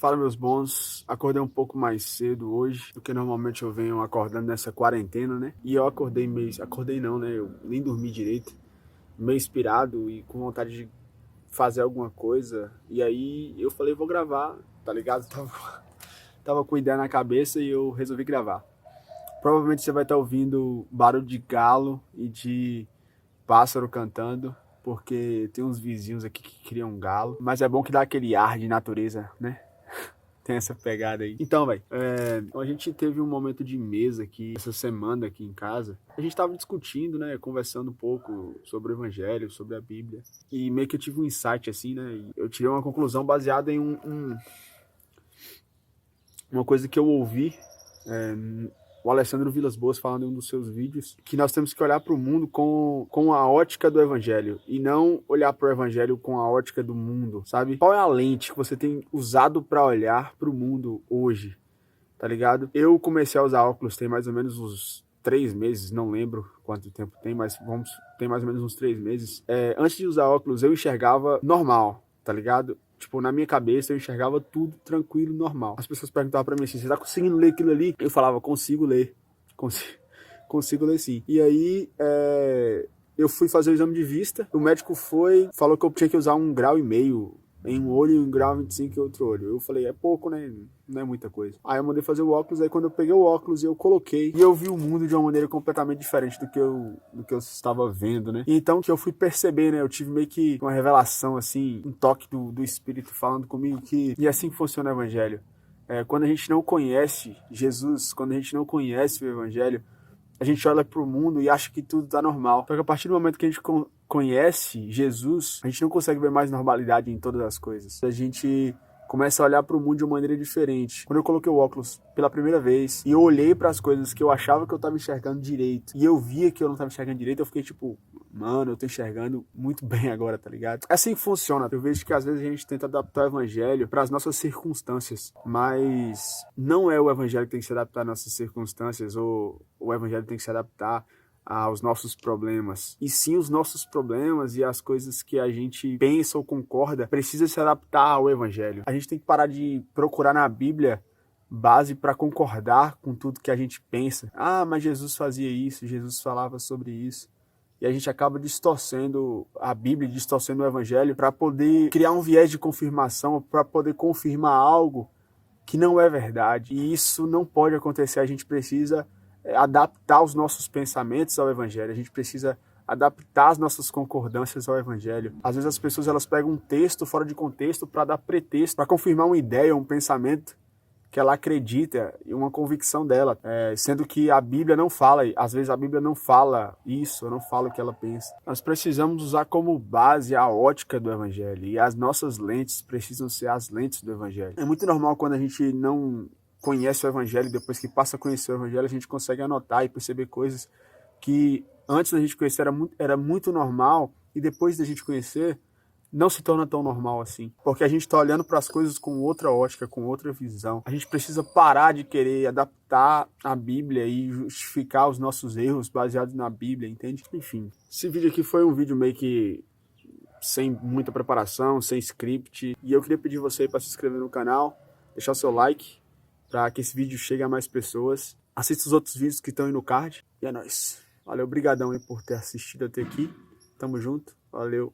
Fala, meus bons. Acordei um pouco mais cedo hoje do que normalmente eu venho acordando nessa quarentena, né? E eu acordei meio... Acordei não, né? Eu nem dormi direito. Meio inspirado e com vontade de fazer alguma coisa. E aí eu falei, vou gravar, tá ligado? Tava com ideia na cabeça e eu resolvi gravar. Provavelmente você vai estar ouvindo barulho de galo e de pássaro cantando, porque tem uns vizinhos aqui que criam galo. Mas é bom que dá aquele ar de natureza, né? Tem essa pegada aí. Então, velho, a gente teve um momento de mesa aqui, essa semana aqui em casa. A gente tava discutindo, né, conversando um pouco sobre o evangelho, sobre a Bíblia. E meio que eu tive um insight, assim, né, e eu tirei uma conclusão baseada em uma coisa que eu ouvi, o Alessandro Vilas Boas falando em um dos seus vídeos, que nós temos que olhar para o mundo com a ótica do evangelho e não olhar para o evangelho com a ótica do mundo, sabe? Qual é a lente que você tem usado para olhar para o mundo hoje, tá ligado? Eu comecei a usar óculos tem mais ou menos uns 3 meses, não lembro quanto tempo tem, mas tem mais ou menos uns 3 meses. Antes de usar óculos, eu enxergava normal, tá ligado? Tipo, na minha cabeça eu enxergava tudo tranquilo, normal. As pessoas perguntavam pra mim assim, você tá conseguindo ler aquilo ali? Eu falava, consigo ler. Consigo ler sim. E aí, eu fui fazer o exame de vista, o médico falou que eu tinha que usar 1,5 grau em um olho e 1,25 grau em outro olho. Eu falei, é pouco, né? Não é muita coisa. Aí eu mandei fazer o óculos, aí quando eu peguei o óculos eu coloquei e eu vi o mundo de uma maneira completamente diferente do que eu estava vendo, né? E então que eu fui perceber, né? Eu tive meio que uma revelação, assim, um toque do Espírito falando comigo que... E é assim que funciona o Evangelho. Quando a gente não conhece Jesus, quando a gente não conhece o Evangelho, a gente olha pro mundo e acha que tudo tá normal. Só que a partir do momento que a gente conhece Jesus, a gente não consegue ver mais normalidade em todas as coisas. A gente começa a olhar pro mundo de uma maneira diferente. Quando eu coloquei o óculos pela primeira vez e eu olhei para as coisas que eu achava que eu tava enxergando direito e eu via que eu não tava enxergando direito, eu fiquei tipo, mano, eu tô enxergando muito bem agora, tá ligado? É assim que funciona. Eu vejo que às vezes a gente tenta adaptar o evangelho para as nossas circunstâncias, mas não é o evangelho que tem que se adaptar às nossas circunstâncias, ou o evangelho tem que se adaptar aos nossos problemas. E sim, os nossos problemas e as coisas que a gente pensa ou concorda precisa se adaptar ao evangelho. A gente tem que parar de procurar na Bíblia base para concordar com tudo que a gente pensa. Ah, mas Jesus fazia isso, Jesus falava sobre isso. E a gente acaba distorcendo a Bíblia, distorcendo o Evangelho para poder criar um viés de confirmação, para poder confirmar algo que não é verdade. E isso não pode acontecer. A gente precisa adaptar os nossos pensamentos ao Evangelho. A gente precisa adaptar as nossas concordâncias ao Evangelho. Às vezes as pessoas elas pegam um texto fora de contexto para dar pretexto, para confirmar uma ideia, um pensamento que ela acredita e uma convicção dela, sendo que a Bíblia não fala, às vezes a Bíblia não fala isso, não fala o que ela pensa. Nós precisamos usar como base a ótica do Evangelho e as nossas lentes precisam ser as lentes do Evangelho. É muito normal quando a gente não conhece o Evangelho, depois que passa a conhecer o Evangelho, a gente consegue anotar e perceber coisas que antes da gente conhecer era muito normal e depois da gente conhecer não se torna tão normal assim. Porque a gente está olhando para as coisas com outra ótica, com outra visão. A gente precisa parar de querer adaptar a Bíblia e justificar os nossos erros baseados na Bíblia, entende? Enfim, esse vídeo aqui foi um vídeo meio que sem muita preparação, sem script. E eu queria pedir você para se inscrever no canal, deixar o seu like, para que esse vídeo chegue a mais pessoas. Assista os outros vídeos que estão aí no card. E é nóis. Valeu, brigadão aí por ter assistido até aqui. Tamo junto. Valeu.